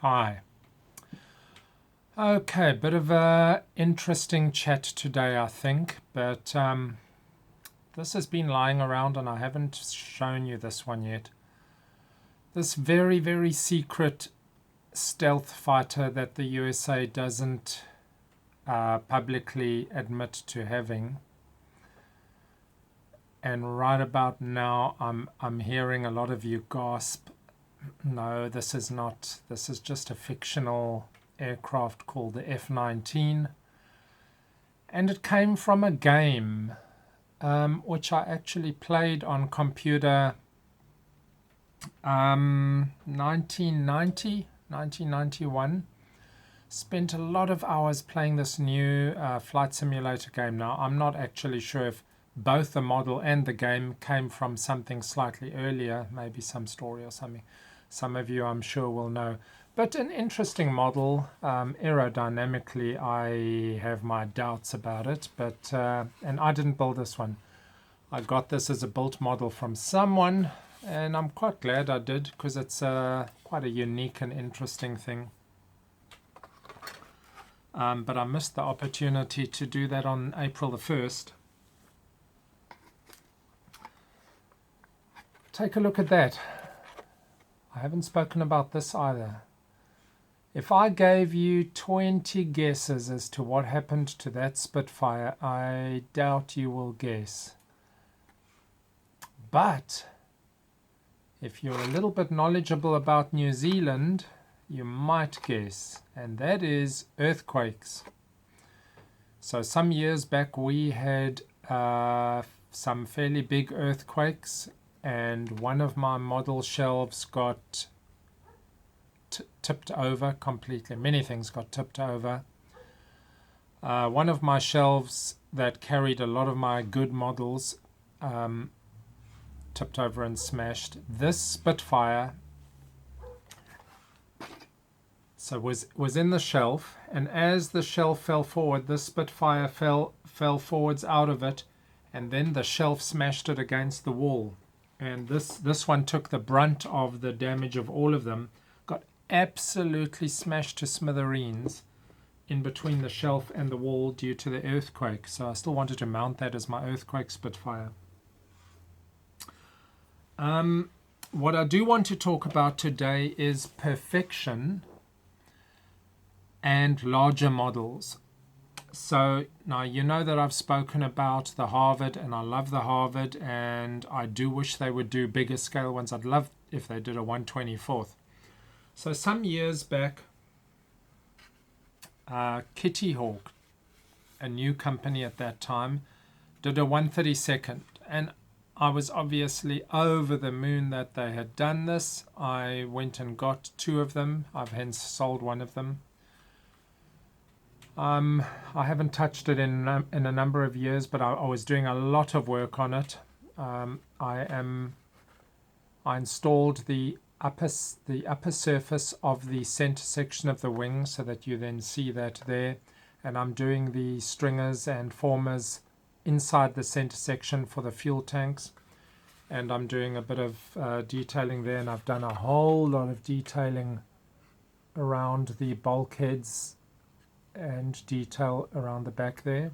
Hi. Okay, bit of a interesting chat today, I think, but this has been lying around and I haven't shown you this one yet. This very, very secret stealth fighter that the USA doesn't publicly admit to having. And right about now, I'm hearing a lot of you gasp. No, this is not. This is just a fictional aircraft called the F-19, and it came from a game which I actually played on computer 1991. Spent a lot of hours playing this new flight simulator game. Now, I'm not actually sure if both the model and the game came from something slightly earlier, maybe some story or something. Some of you, I'm sure, will know. But an interesting model. Aerodynamically, I have my doubts about it. But and I didn't build this one. I got this as a built model from someone, and I'm quite glad I did because it's quite a unique and interesting thing. But I missed the opportunity to do that on April the 1st. Take a look at that. I haven't spoken about this either. If I gave you 20 guesses as to what happened to that Spitfire, I doubt you will guess. But if you're a little bit knowledgeable about New Zealand, you might guess, and that is earthquakes. So some years back we had some fairly big earthquakes, and one of my model shelves got tipped over completely. Many things got tipped over. One of my shelves that carried a lot of my good models tipped over and smashed. This Spitfire was in the shelf, and as the shelf fell forward, this Spitfire fell forwards out of it, and then the shelf smashed it against the wall. And this one took the brunt of the damage of all of them, got absolutely smashed to smithereens in between the shelf and the wall due to the earthquake. So I still wanted to mount that as my earthquake Spitfire. What I do want to talk about today is perfection and larger models. So now you know that I've spoken about the Harvard, and I love the Harvard, and I do wish they would do bigger scale ones. I'd love if they did a 1/24th. So some years back, Kittyhawk, a new company at that time, did a 1/32nd, and I was obviously over the moon that they had done this. I went and got two of them. I've hence sold one of them. I haven't touched it in a number of years, but I was doing a lot of work on it. I installed the upper surface of the center section of the wing so that you then see that there, and I'm doing the stringers and formers inside the center section for the fuel tanks, and I'm doing a bit of detailing there, and I've done a whole lot of detailing around the bulkheads and detail around the back there.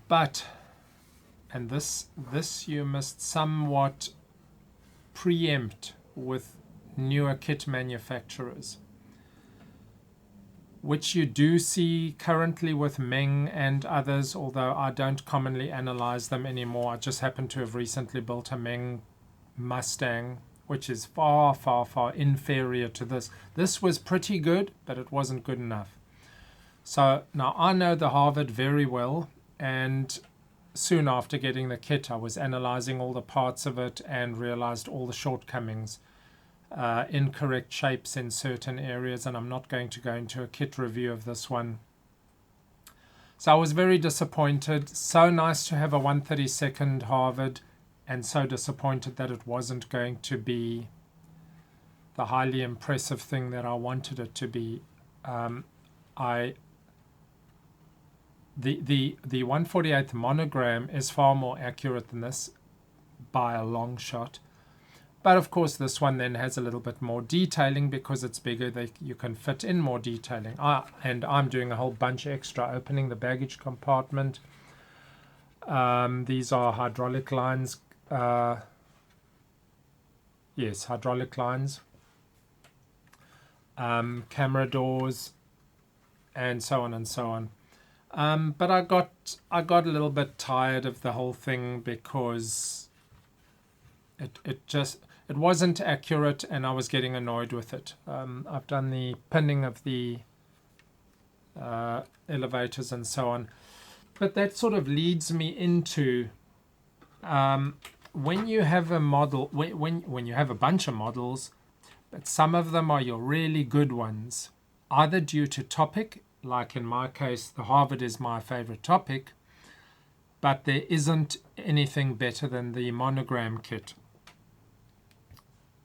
But, and this you must somewhat preempt with newer kit manufacturers, which you do see currently with Meng and others, although I don't commonly analyze them anymore. I just happen to have recently built a Meng Mustang, which is far, far, far inferior to this. This was pretty good, but it wasn't good enough. So now I know the Harvard very well, and soon after getting the kit, I was analyzing all the parts of it and realized all the shortcomings, incorrect shapes in certain areas, and I'm not going to go into a kit review of this one. So I was very disappointed. So nice to have a 1/32nd Harvard, and so disappointed that it wasn't going to be the highly impressive thing that I wanted it to be. The 1/48th monogram is far more accurate than this by a long shot. But of course, this one then has a little bit more detailing because it's bigger. You can fit in more detailing. And I'm doing a whole bunch extra, opening the baggage compartment. These are hydraulic lines. Yes, hydraulic lines. Camera doors, and so on and so on. But I got a little bit tired of the whole thing because it wasn't accurate, and I was getting annoyed with it. I've done the pinning of the elevators and so on, but that sort of leads me into when you have a model, when you have a bunch of models, but some of them are your really good ones, either due to topic, like in my case, the Harvard is my favorite topic, but there isn't anything better than the monogram kit.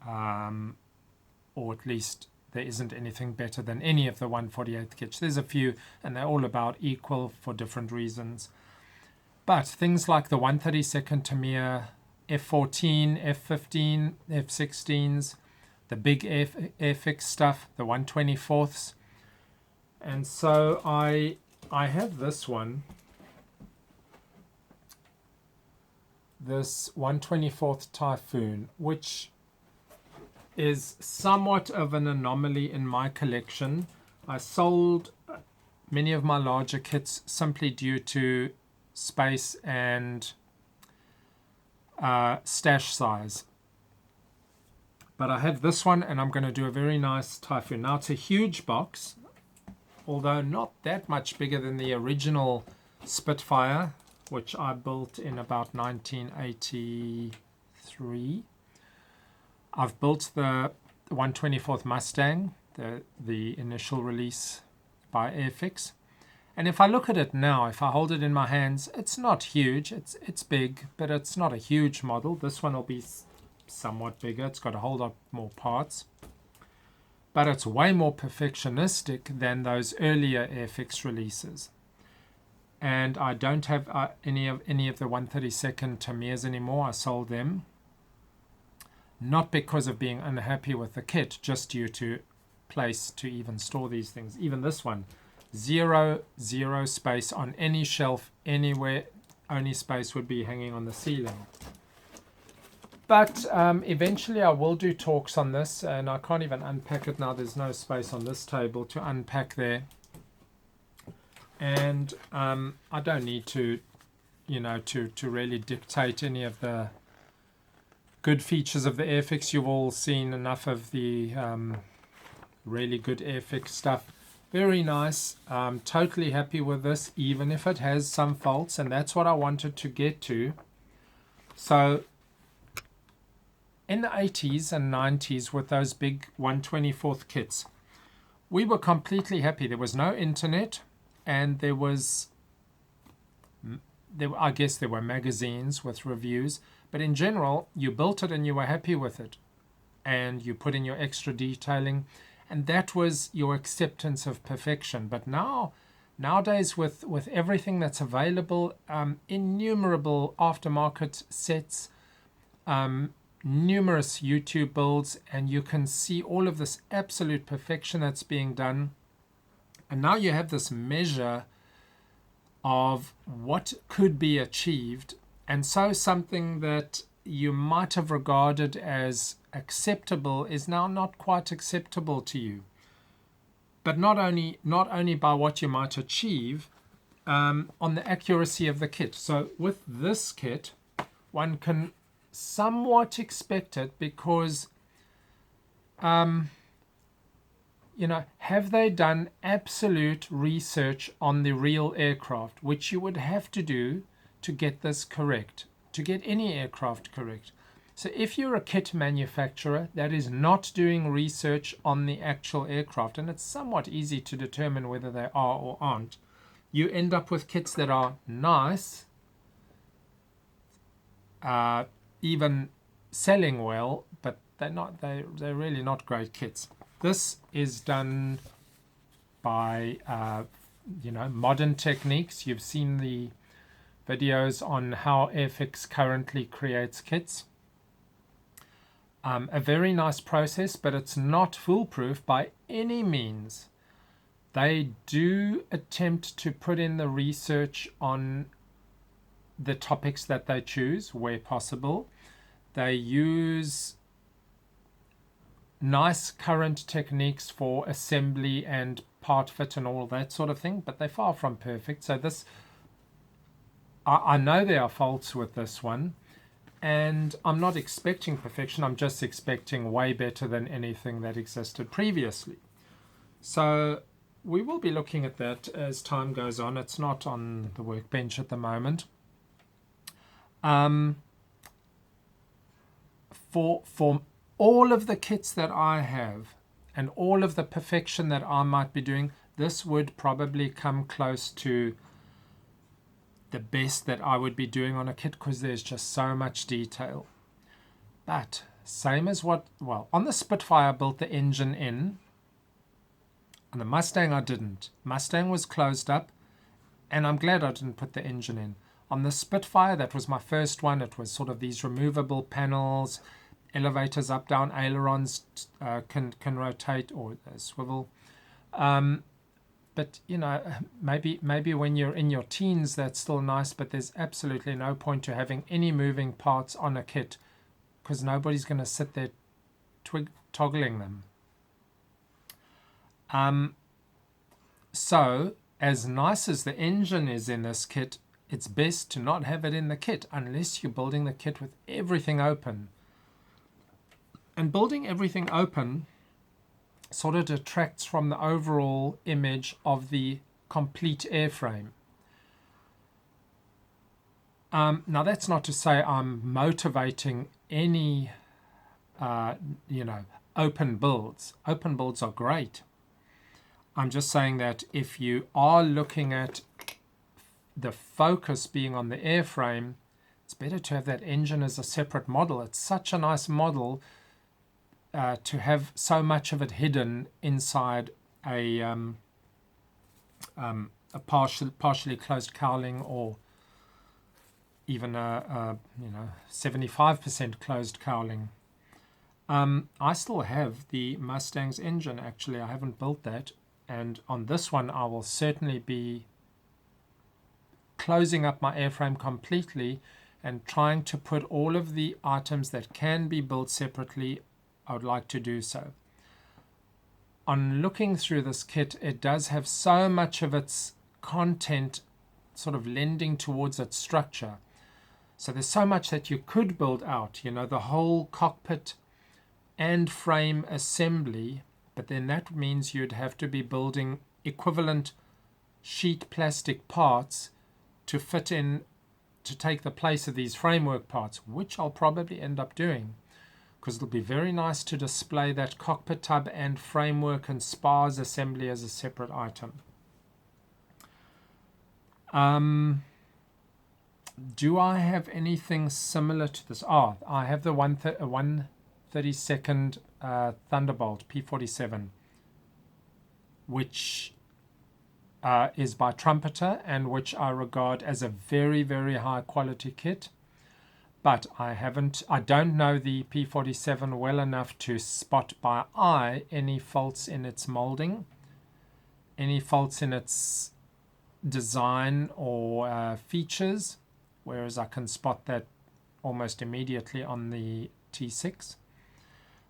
Or at least there isn't anything better than any of the 1/48 kits. There's a few, and they're all about equal for different reasons. But things like the 1/32 Tamiya, F14, F15, F16s, the big Airfix stuff, the 1/24ths. And so I have this one, this 1/24th Typhoon, which is somewhat of an anomaly in my collection. I sold many of my larger kits simply due to space and stash size. But I have this one, and I'm going to do a very nice Typhoon. Now, it's a huge box, although not that much bigger than the original Spitfire, which I built in about 1983. I've built the 1/24th Mustang, the initial release by Airfix. And if I look at it now, if I hold it in my hands, it's not huge. It's big, but it's not a huge model. This one will be somewhat bigger. It's got a whole lot more parts. But it's way more perfectionistic than those earlier Airfix releases. And I don't have any of the 1/32 Tamiyas anymore. I sold them. Not because of being unhappy with the kit, just due to place to even store these things. Even this one, zero space on any shelf anywhere. Only space would be hanging on the ceiling. But eventually I will do talks on this, and I can't even unpack it now. There's no space on this table to unpack there. And I don't need to, to really dictate any of the good features of the Airfix. You've all seen enough of the really good Airfix stuff. Very nice. Totally happy with this, even if it has some faults, and that's what I wanted to get to. So in the 80s and 90s with those big 1/24th kits, we were completely happy. There was no internet, and I guess there were magazines with reviews, but in general, you built it and you were happy with it, and you put in your extra detailing, and that was your acceptance of perfection. But nowadays, with everything that's available, innumerable aftermarket sets, numerous YouTube builds, and you can see all of this absolute perfection that's being done. And now you have this measure of what could be achieved, and so something that you might have regarded as acceptable is now not quite acceptable to you. But not only by what you might achieve, on the accuracy of the kit. So with this kit, one can somewhat expect it because have they done absolute research on the real aircraft, which you would have to do to get this correct, to get any aircraft correct. So if you're a kit manufacturer that is not doing research on the actual aircraft, and it's somewhat easy to determine whether they are or aren't, you end up with kits that are nice, even selling well, but they're really not great kits. This is done by modern techniques. You've seen the videos on how Airfix currently creates kits. A very nice process, but it's not foolproof by any means. They do attempt to put in the research on the topics that they choose where possible. They use nice current techniques for assembly and part fit and all that sort of thing, but they're far from perfect. So this, I know there are faults with this one, and I'm not expecting perfection. I'm just expecting way better than anything that existed previously. So we will be looking at that as time goes on. It's not on the workbench at the moment. For all of the kits that I have and all of the perfection that I might be doing, this would probably come close to the best that I would be doing on a kit, because there's just so much detail. But same as on the Spitfire I built the engine in. On the Mustang I didn't. Mustang was closed up, and I'm glad I didn't put the engine in. On the Spitfire, that was my first one. It was sort of these removable panels, elevators up, down, ailerons can rotate or swivel. But maybe when you're in your teens, that's still nice. But there's absolutely no point to having any moving parts on a kit, because nobody's going to sit there toggling them. So as nice as the engine is in this kit, it's best to not have it in the kit unless you're building the kit with everything open. And building everything open sort of detracts from the overall image of the complete airframe. Now that's not to say I'm motivating any open builds. Open builds are great. I'm just saying that if you are looking at the focus being on the airframe, it's better to have that engine as a separate model. It's such a nice model to have so much of it hidden inside a partially closed cowling, or even a 75% closed cowling. I still have the Mustang's engine. Actually, I haven't built that, and on this one I will certainly be closing up my airframe completely and trying to put all of the items that can be built separately. I would like to do so. On looking through this kit, it does have so much of its content sort of lending towards its structure. So there's so much that you could build out, the whole cockpit and frame assembly, but then that means you'd have to be building equivalent sheet plastic parts to fit in, to take the place of these framework parts, which I'll probably end up doing, because it'll be very nice to display that cockpit tub and framework and spars assembly as a separate item. Do I have anything similar to this? I have the 1/32 Thunderbolt P47, which is by Trumpeter, and which I regard as a very, very high quality kit. But I don't know the P47 well enough to spot by eye any faults in its molding, any faults in its design or features, whereas I can spot that almost immediately on the T6.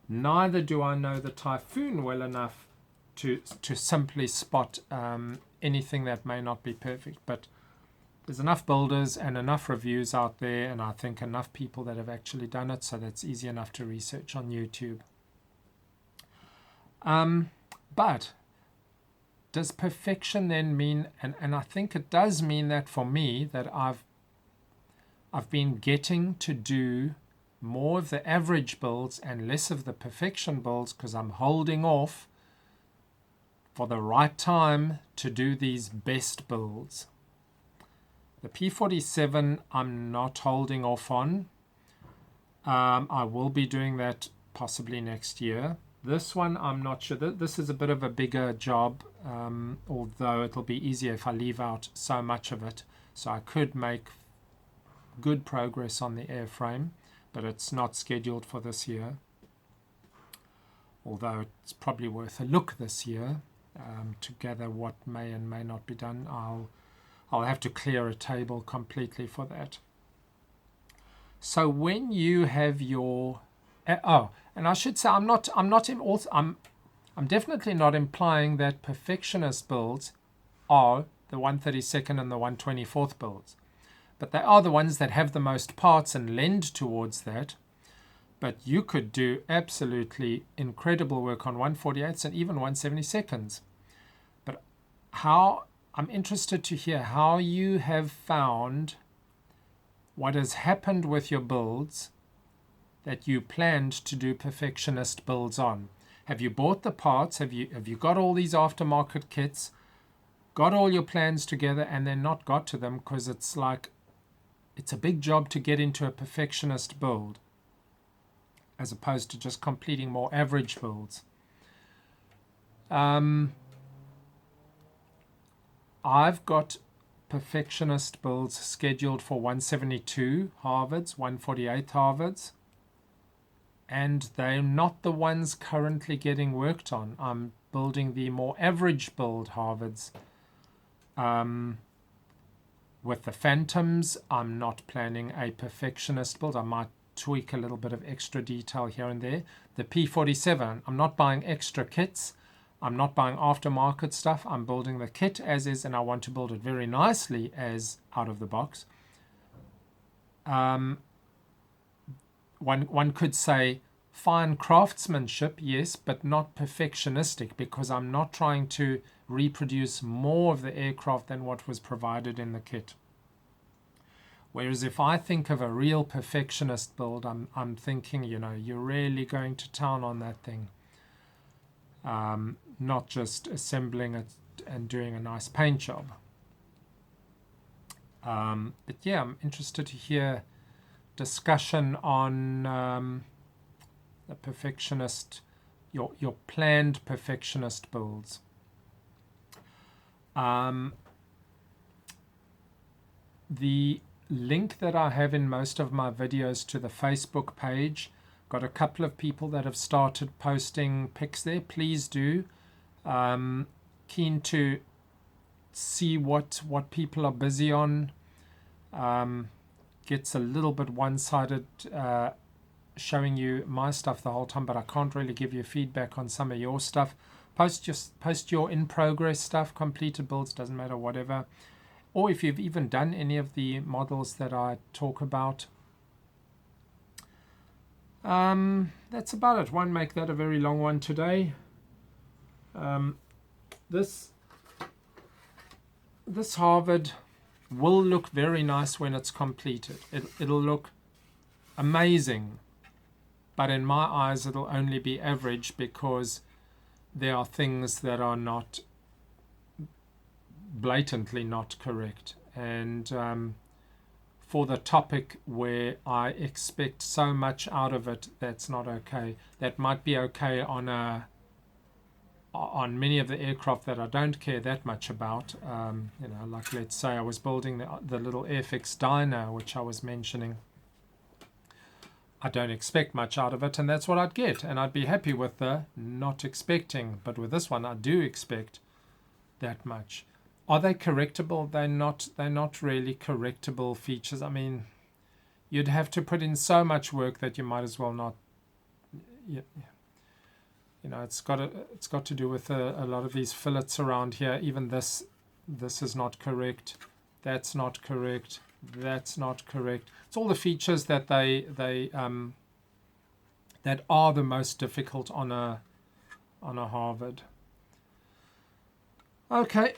Neither do I know the Typhoon well enough to simply spot anything that may not be perfect. But there's enough builders and enough reviews out there, and I think enough people that have actually done it, so that's easy enough to research on YouTube. But does perfection then mean, and I think it does mean that for me, that I've been getting to do more of the average builds and less of the perfection builds, because I'm holding off for the right time to do these best builds. The P47 I'm not holding off on. I will be doing that possibly next year. This one I'm not sure. This is a bit of a bigger job, although it'll be easier if I leave out so much of it. So I could make good progress on the airframe, but it's not scheduled for this year. although it's probably worth a look this year to gather what may and may not be done. I'll have to clear a table completely for that. So when you have your and I should say I'm definitely not implying that perfectionist builds are the 132nd and the 124th builds, but they are the ones that have the most parts and lend towards that. But you could do absolutely incredible work on 148s and even 172nd. But I'm interested to hear how you have found what has happened with your builds that you planned to do perfectionist builds on. Have you bought the parts? Have you got all these aftermarket kits, got all your plans together, and then not got to them because it's a big job to get into a perfectionist build as opposed to just completing more average builds? I've got perfectionist builds scheduled for 172 Harvards, 148 Harvards, and they're not the ones currently getting worked on. I'm building the more average build Harvards. With the Phantoms, I'm not planning a perfectionist build. I might tweak a little bit of extra detail here and there. The P47, I'm not buying extra kits. I'm not buying aftermarket stuff. I'm building the kit as is, and I want to build it very nicely as out of the box. One could say fine craftsmanship, yes, but not perfectionistic, because I'm not trying to reproduce more of the aircraft than what was provided in the kit. Whereas if I think of a real perfectionist build, I'm thinking, you're really going to town on that thing. Not just assembling it and doing a nice paint job. But yeah, I'm interested to hear discussion on the perfectionist, your planned perfectionist builds. The link that I have in most of my videos to the Facebook page, got a couple of people that have started posting pics there. Please do. Keen to see what people are busy on. Gets a little bit one-sided showing you my stuff the whole time, but I can't really give you feedback on some of your stuff. Post your in-progress stuff, completed builds, doesn't matter, whatever. Or if you've even done any of the models that I talk about. That's about it. Won't make that a very long one today. This Harvard will look very nice when it's completed. It'll look amazing, but in my eyes it'll only be average because there are things that are not blatantly not correct, and for the topic where I expect so much out of it, that's not okay. That might be okay on many of the aircraft that I don't care that much about. Like let's say I was building the little Airfix Dyno, which I was mentioning. I don't expect much out of it, and that's what I'd get, and I'd be happy with the not expecting. But with this one, I do expect that much. Are they correctable? They're not really correctable features. I mean, you'd have to put in so much work that you might as well not. It's got to do with a lot of these fillets around here. Even this is not correct. That's not correct. That's not correct. It's all the features that that are the most difficult on a Harvard. Okay.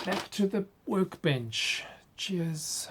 Back to the workbench. Cheers.